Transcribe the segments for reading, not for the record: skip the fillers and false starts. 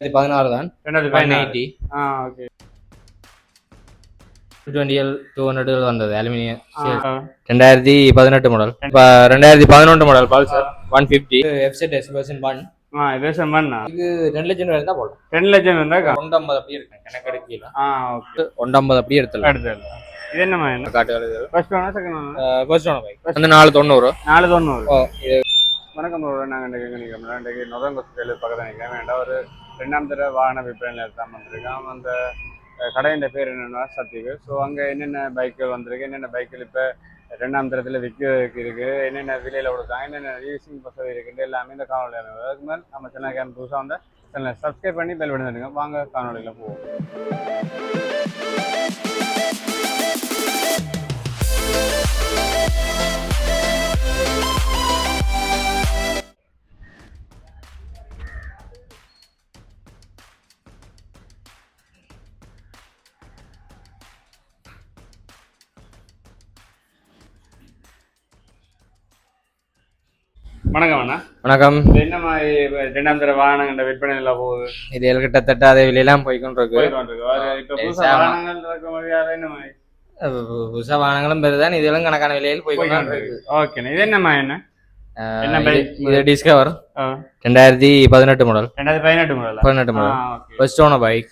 16 தான். 2016. ஓகே. 220 200 வந்தது aluminium. 2018 model. இப்போ 2011 model Pulsar 150 FZS version 1. Version 1. இது 2 லட்சம் இருந்தா போடலாம். 2 லட்சம் இருந்தா 150 அப்படியே இருக்கு. எனக்கு எடுக்கல. ஓகே. 150 அப்படியே எடுத்துடலாம். இது என்னமா என்ன காட்டுறது? First owner second owner? First owner bike. வந்து 490. 490. வணக்கம் ப்ரோ. நாங்கள் இன்றைக்கு நொதங்கோஸ்கேலு பக்கத்தில் நிற்கிறேன். வேண்டாம் ஒரு 2ஆம் தடவை வாகன விற்பனையில் எடுத்தாமல் வந்திருக்கேன். அந்த கடையின் பேர் என்னென்னா சத்திக்கு. ஸோ அங்கே என்னென்ன பைக்குகள் வந்திருக்கு, என்னென்ன பைக்குகள் இப்போ 2ஆம் தரத்தில் விற்கிறதுக்கு இருக்குது, என்னென்ன விலையில் கொடுத்தாங்க, என்னென்ன லீசிங் வசதி இருக்குன்னு எல்லாமே இந்த காணொலி. அதுக்கு மேலே நம்ம சேனலுக்கு புதுசாக வந்து சேனலை சப்ஸ்கிரைப் பண்ணி பெல் பண்ணிடுங்க. வாங்க காணொலியில் போவோம். வணக்கம் அண்ணா. வணக்கம். என்ன மாதிரி 2ஆம் தர வாகனங்கள விற்பனை எல்லாம் போகுது? இது கிட்டத்தட்ட அதே விலையெல்லாம் போய்கொண்டிருக்கு. புதுசா வாகனங்களும் பெருதான், இதெல்லாம் கணக்கான விலையில் போய்கொண்டிருக்கு. ஓகே. இது என்னமா என்ன இது discover 2018 model. 2018 model. 18 model. First owner bike.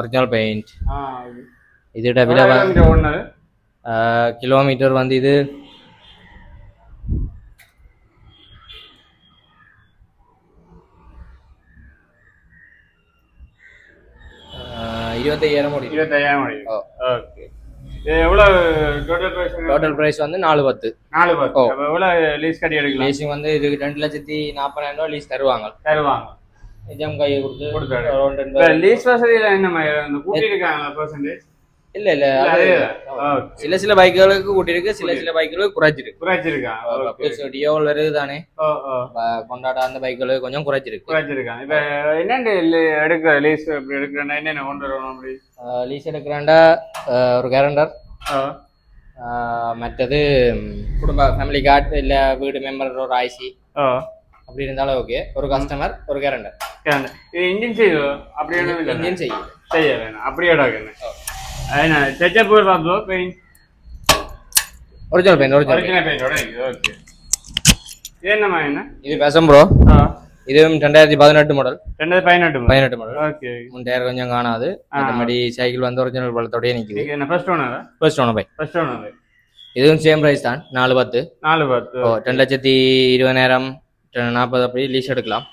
Original paint. இதோட விலை கிலோமீட்டர் வந்து இது 25,000 ஓடி. 25,000 ஓடி. ஓகே. எவ்வளவு டோட்டல் பிரைஸ் வந்து 410. அப்ப எவ்வளவு லீஸ் கட்டி எடுக்கலாம்? லீசிங் வந்து இது 2,40,000 லீஸ் தருவாங்க. நிஜம் கையை கொடுத்து லீஸ் வசதியில என்ன அந்த கூட்டி இருக்காங்க பெர்சன்டேஜ்? இல்ல சில பைக்குகளுக்கு கூட்டிருக்கு, சில பைக்குகளுக்கு குறைச்சிருக்கு. டியோவில் வருதுதானே கொண்டாட அந்த பைக்குகளுக்கு கொஞ்சம் குறைச்சிருக்காங்க. இப்ப என்னென்ன எடுக்க லீஸ் எடுக்கிறேன்னா என்னென்ன கொண்டு வரணும்? அப்படி லீஸ் எடுக்கிறாண்டா ஒரு கேரண்டர், மற்றது குடும்ப ஃபேமிலி கார்டு இல்ல வீடு மெம்பர் ஒரு ஐசி அப்படி இருந்தாலும் ஓகே. ஒரு கஸ்டமர் ஒரு கேரண்டர். இது இன்ஜின் செய்யும் அப்படி இன்ஜின் செய்ய வேணும் அப்படியே ஒரிஜினல் பெயிண்ட். ஓகே. என்னமா என்ன இது பேசம் ப்ரோ. இதுவும் 2018 மாடல். 2018 மாடல். ஓகே. முன்டையர் கொஞ்சம் காணாது. மற்றபடி சைக்கிள் வந்து ஒரிஜினல் பலத்தோடயே நிக்குது. என்ன ஃபர்ஸ்ட் ஓனர்? ஃபர்ஸ்ட் ஓனர் பை. இதுவும் சேம் பிரைஸ் தான் 410. 2,20,000 40 அப்படி லீஸ் எடுக்கலாம்.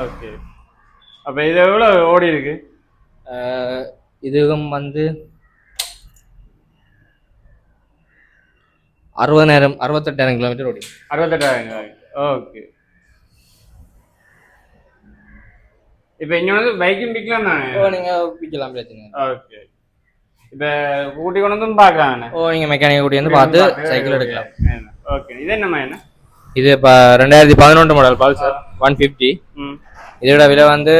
ஓகே. அப்ப இது எவ்வளவு ஓடி இருக்கு? இதுவும் வந்து 68,000 கிலோமீட்டர் ஓடி. 68,000. ஓகே. இப்ப இங்க வந்து பைக்கும் விற்கலாம் தானே? நீங்க விற்கலாம், பிரச்சனை. ஓகே. இப்ப கூட்டி கொண்டு வந்து பார்க்கலாம். நீங்க மெக்கானிக் கூட்டி வந்து பார்த்து சைக்கிள் எடுக்கலாம். ஓகே. இது என்னமா என்ன இது இப்போ 2011 மாடல் பல்சர் 150. இதோட விலை வந்து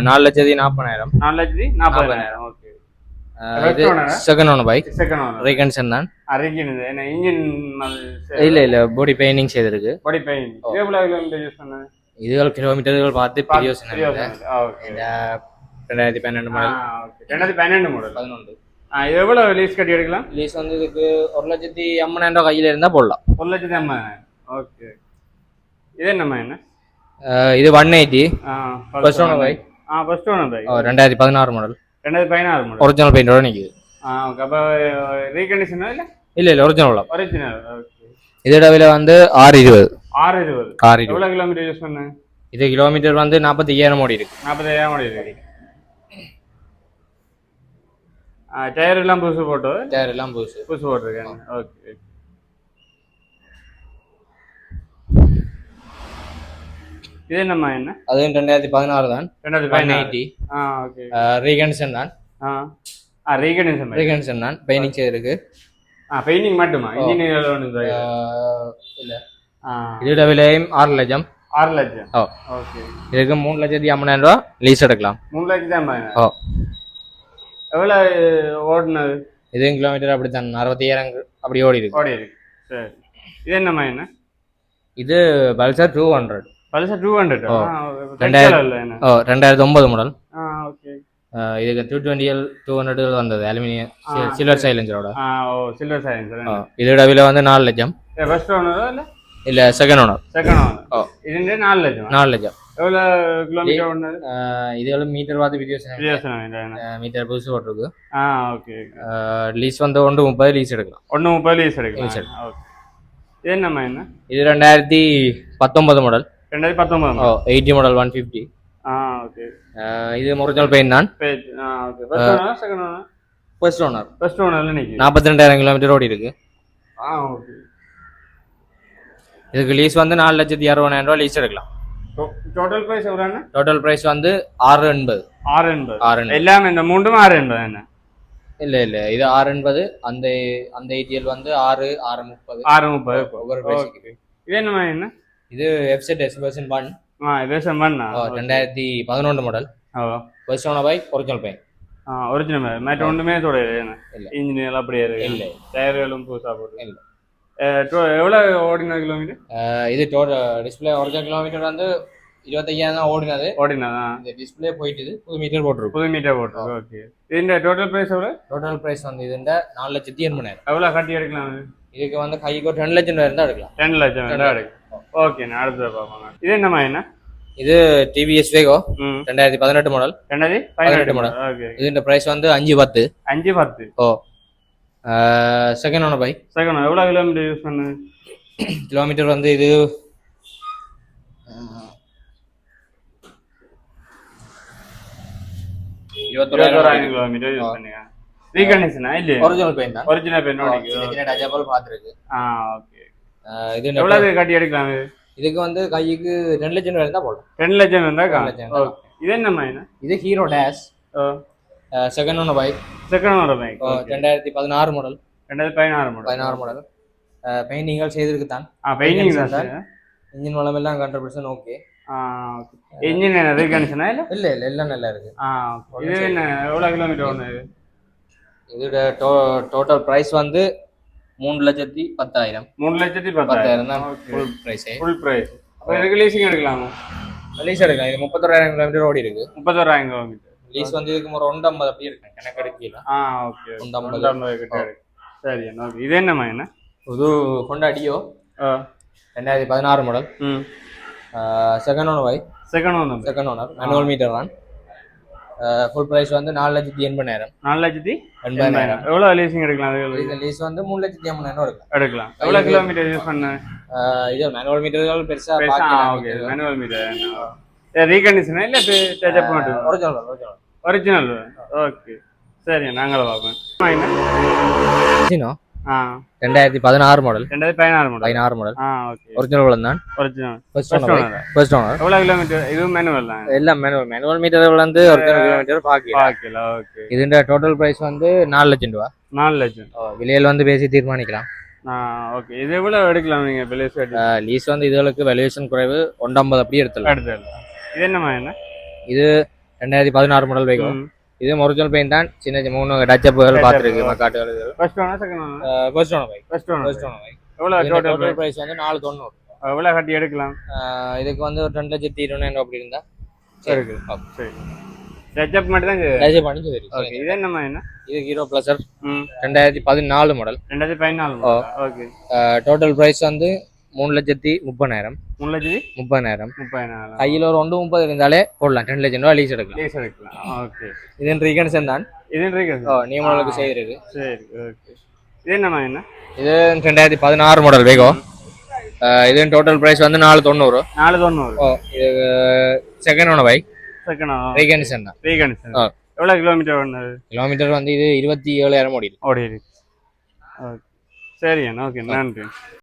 4,40,000. 4,40,000. ஓகே. இது செகண்ட் ஓனர் பைக். ரீகன்ஷன் தான். என்ன இன்ஜின் இல்ல பாடி பெயிண்டிங் செய்திருக்கு. பாடி பெயிண்டிங். எவ்வளவு கிலோமீட்டர் யூஸ் பண்ணது? இதுகள் கிலோமீட்டர்கள் பார்த்து பிரியோசனம் இல்ல. ஓகே. 2012 மாடல். ஓகே. 2012 மாடல். 11. இது எவ்வளவு லீஸ் கட்டி எடுக்கலாம்? லீஸ் வந்து இதுக்கு 1,80,000 கையில இருந்தா போடலாம். 1,80,000. ஓகே. இது என்னமா என்ன இது 180. First owner bike. First owner bike. 2016 model. 2016 model. Original பெயிண்டோட நிக்குது. ஓகே. அப்ப ரீகண்டிஷனா இல்ல? இல்ல ஒரிஜினல். ஓகே. இதோட விலை வந்து 620. 620. எவ்வளவு கிலோமீட்டர் யூஸ் பண்ண? இது கிலோமீட்டர் வந்து 45,000 ஓடி இருக்கு. 45,000 ஓடி இருக்கு. டயர் எல்லாம் புதுசு போட்டு? டயர் எல்லாம் புதுசு போட்டிருக்கேன். ஓகே. இது என்னம்மா என்ன? அதுவும் 2016 தான். 2018. ஓகே. ரீகண்டிஷன் தான். ரீகண்டிஷன் தான். பெயிண்டிங் செய்திருக்கு. பெயிண்டிங் மட்டுமா? இன்ஜின் இல்ல. இதோட விலையும் 6 லட்சம். 6 லட்சம். ஓகே. இதுக்கு 3,50,000 லீஸ் எடுக்கலாம். 3,50,000. எவ்வளவு ஓடுனது? இதுவும் கிலோமீட்டர் அப்படித்தான் 65,000 அப்படி ஓடி இருக்கு. சரி. இது என்னம்மா என்ன? இது பல்சர் 200. பல்சர் 200 ஓ. ரெண்டாயிரம் என்ன ஓ 2009 மாடல். ஓகே. இதுக்கு 220 200 வந்தது அலுமினியம் சில்வர் சைலன்சரோட. ஓ சில்வர் சைலன்சர். இதோட விலை வந்து 4 லட்சம். ஃபர்ஸ்ட் ஓனரா இல்ல இல்ல செகண்ட் ஓனர். Second owner. ஓ இது 4 லட்சம். 4 லட்சம். எவ்வளவு கிலோமீட்டர் ஓடுனது? இது எவ்வளவு மீட்டர் பார்த்து வீடியோஸ் மீட்டர் புதுசு போட்டிருக்கு. ஓகே. லீஸ் வந்து 130 லீஸ் எடுக்கலாம். 130 லீஸ் எடுக்கலாம். ஓகே. இது என்னம்மா என்ன? இது 2019 மாடல். 2019 ஓ 80 மாடல் 150. ஓகே. இது ஒரிஜினல் பெயிண்ட் தான். Okay. First owner second owner? First owner. First ஓனர்ல நிக்கு. 42,000 கிலோமீட்டர் ஓடி இருக்கு. ஓகே. இதுக்கு லீஸ் வந்து 4,60,000 ரூபாய் லீஸ் எடுக்கலாம். டோட்டல் பிரைஸ் எவ்வளவு? டோட்டல் பிரைஸ் வந்து 680. 680 எல்லாம் இந்த மூண்டும் 680 என்ன? இல்ல இது 680. அந்த அந்த ATL வந்து 630. 630 ஒவ்வொரு பிரைஸ். இது என்னமா என்ன? இது FZS வெர்ஷன் 1. இது வெர்ஷன் 1. 2011 மாடல். ஃபர்ஸ்ட் ஓனர் பை ஒரிஜினல் பெயிண்ட். ஒரிஜினல் மேட் ஒண்ணுமே தொடையல என்ன? இல்ல. இன்ஜின் எல்லாம் அப்படியே இருக்கு. இல்ல. டயர்களும் புதுசா போட்டு. இல்ல. எவ்வளவு ஓடின கிலோமீட்டர்? இது டிஸ்பிளே ஒரிஜினல் கிலோமீட்டர் வந்து 25,000 தான் ஓடினது. இந்த டிஸ்பிளே போயிட்டு புது மீட்டர் போட்டுருக்கு. புது மீட்டர் போட்டுருக்கு. ஓகே. இந்த டோட்டல் பிரைஸ் எவ்வளவு? டோட்டல் பிரைஸ் வந்து இதுண்ட 4,80,000. எவ்வளவு கட்டி எடுக்கலாம்? இதுக்கு வந்து கைக்கு 2 லட்சம் இருந்தா எடுக்கலாம். 2 லட்சம் இருந்தா எடுக்கலாம். ஓகே. நான் அடுத்து பாப்போம். இது என்னமா என்ன? இது TVS Wego 2018 model. 2018 model. Okay. இதுண்ட பிரைஸ் வந்து 510. 510. ஓ செகண்ட் ஓனர் பை. Second owner. எவ்வளவு கிலோமீட்டர் யூஸ் பண்ணு? கிலோமீட்டர் வந்து இது 21,000 கிலோமீட்டர் யூஸ் பண்ணுங்க. ரீகண்டிஷனா இல்ல? ஒரிஜினல் பெயிண்ட் தான். ஒரிஜினல் பெயிண்ட் ஓடிக்கு. சின்ன டச்சபிள் பாத்துருக்கு. ஓகே. இது எவ்வளவு கட்டி எடுக்கலாம்? இதுக்கு வந்து கைக்கு 2 லட்சம் இருந்தா போலாம். 2 லட்சம் இருந்தா ஓகே. இது என்னமா என்ன? இது Hero Dash. Second owner bike. Second owner bike. 2016 model. 2016 model. பெயிண்டிங்கள் செய்திருக்கு தான். பெயிண்டிங் தான் சார். இன்ஜின் வளம் எல்லாம் 100% ஓகே. இன்ஜின் என்ன ரீகண்டிஷனா இல்ல? இல்ல எல்லாம் நல்லா இருக்கு. இது என்ன எவ்வளவு கிலோமீட்டர் ஓடுனது? இதோட டோட்டல் பிரைஸ் வந்து 3,10,000. 3,10,000 தான் ஃபுல் பிரைஸ். Full price. அப்ப இதுக்கு லீசிங் எடுக்கலாமா? லீஸ் எடுக்கலாம். இது 31,000 கிலோமீட்டர் ஓடி இருக்கு. 31,000 கிலோமீட்டர். லீஸ் வந்து இதுக்கு ஒரு 150 அப்படி இருக்கு. கணக்கு எடுக்கல. ஓகே. 150 கிட்ட இருக்கு. சரி. ஓகே. இது என்னமா என்ன? இது Honda Dio 2016 மாடல். செகண்ட் ஓனர் பை. செகண்ட் ஓனர் மேனுவல் மீட்டர் தான். ஃபுல் பிரைஸ் வந்து 4,80,000. 4,80,000. எவ்வளவு லீசிங் எடுக்கலாம்? அதுக்கு லீஸ் வந்து 3,80,000 எடுக்கலாம். எவ்வளவு கிலோமீட்டர் யூஸ் பண்ண? இது மேனுவல் மீட்டர்கள் பெருசா ஓகே. Manual metre. ரீகண்டிஷனா இல்ல டச்சப் மட்டும்? ஒரிஜினல். ஓகே. சரி. நாங்கள பாப்போம். சினோ 2016 மாடல். 2016 மாடல். ஓகே. ஒரிஜினல் வளம் தான். ஒரிஜினல். First owner. எவ்வளவு கிலோமீட்டர்? இது மேனுவல் தான். எல்லாம் மேனுவல் மீட்டர் வந்து ஒரிஜினல் கிலோமீட்டர் பாக்கல. ஓகே. இதுன்ற டோட்டல் பிரைஸ் வந்து 4 லட்சம் ரூபாய். 4 லட்சம். விலையில வந்து பேசி தீர்மானிக்கலாம். ஓகே. இது எவ்வளவு எடுக்கலாம் நீங்க லீஸ் வந்து இதுகளுக்கு வேல்யூவேஷன் குறைவு 150 அப்படி எடுத்துலாம். இது என்னமா என்ன? இது 2016 மாடல் பைக். இது ஒரிஜினல் பெயிண்ட் தான். சின்ன 3 டச்சப்புகள் பாத்துருக்கு. மக்காட்டுகள். First owner second owner? First owner bike. எவ்வளவு டோட்டல் பிரைஸ் வந்து 490. எவ்வளவு கட்டி எடுக்கலாம்? இதுக்கு வந்து 2,20,000 அப்படி இருந்தா சரி. சரி. டச்சப் மட்டும் தான் டச்சப் பண்ணி சரி. ஓகே. இது என்னமா என்ன? இது Hero Pleasure 2014 model. 2014 model. Okay. Total price வந்து 3,30,000. 3,30,000. கையில் ஒரு 130 இருந்தாலே போடலாம். 2 லட்சம் ரூபாய் லீஸ் எடுக்கலாம். ஓகே. இது ரீகன்ஷன் தான். நியமனங்களுக்கு செய்திருக்கு. சரி. ஓகே. இது என்னமா என்ன? இது 2016 மாடல் வேகோ. இது டோட்டல் பிரைஸ் வந்து 490. இது செகண்ட் ஓனர் பைக். ரீகன்ஷன் தான். எவ்வளவு கிலோமீட்டர் ஓடுனது? கிலோமீட்டர் வந்து இது 27,000 ஓடி இருக்கு. சரி. ஓகே. நன்றி.